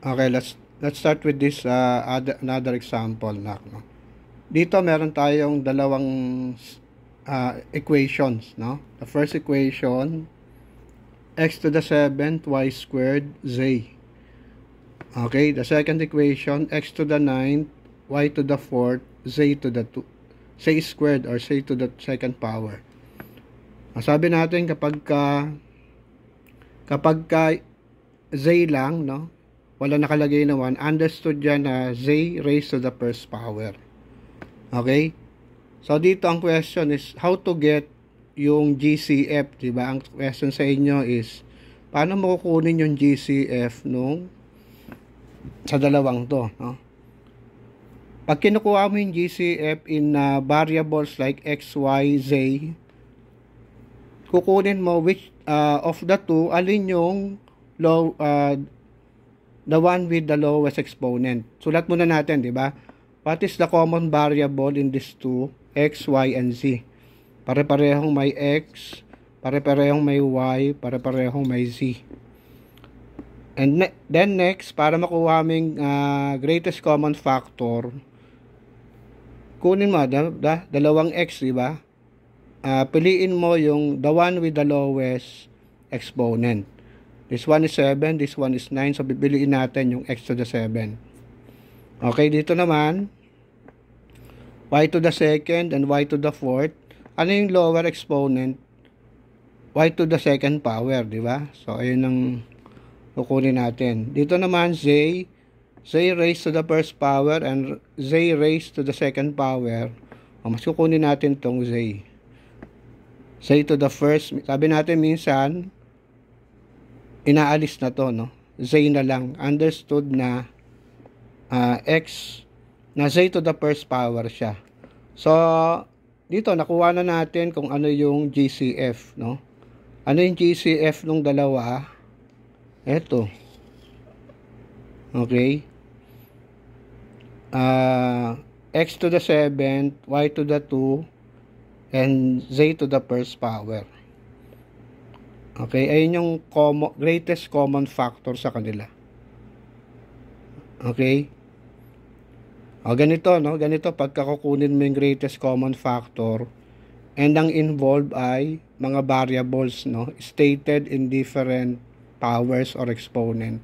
Okay, let's start with this another example na, no? Dito meron tayong dalawang equations, no? The first equation, x to the 7th y squared z. Okay, the second equation, x to the 9th y to the 4th z to the 2, z squared or z to the second power. Sabi natin kapag ka z lang, no? Wala nakalagay na 1, understood dyan na z raised to the first power. Okay? So, dito ang question is how to get yung GCF, diba? Ang question sa inyo is paano mo kukunin yung GCF sa dalawang to, no? Pag kinukuha mo yung GCF in variables like x, y, z, kukunin mo which of the two, alin yung the one with the lowest exponent. Sulat muna natin, di ba? What is the common variable in these two, x, y, and z? Pare-parehong may x, pare-parehong may y, pare-parehong may z. And then next, para makuha aming greatest common factor, kunin mo, dalawang x, di ba? Piliin mo yung the one with the lowest exponent. This one is 7, this one is 9. So, bibiliin natin yung x to the 7. Okay, dito naman, y to the second and y to the fourth. Ano yung lower exponent? Y to the second power, di ba? So, ayun ang kukunin natin. Dito naman, z raised to the first power and z raised to the second power. Mas kukunin natin tong z. Z to the first, sabi natin minsan, inaalis na to, no? Z na lang. Understood na x na z to the first power siya. So, dito nakuha na natin kung ano yung GCF, no? Ano yung GCF nung dalawa? Eto. Okay. X to the 7th, y to the 2, and z to the first power. Okay, ayun yung greatest common factor sa kanila. Okay? O, ganito, no? Ganito, pagka kukunin mo yung greatest common factor, and ang involved ay mga variables, no? Stated in different powers or exponent.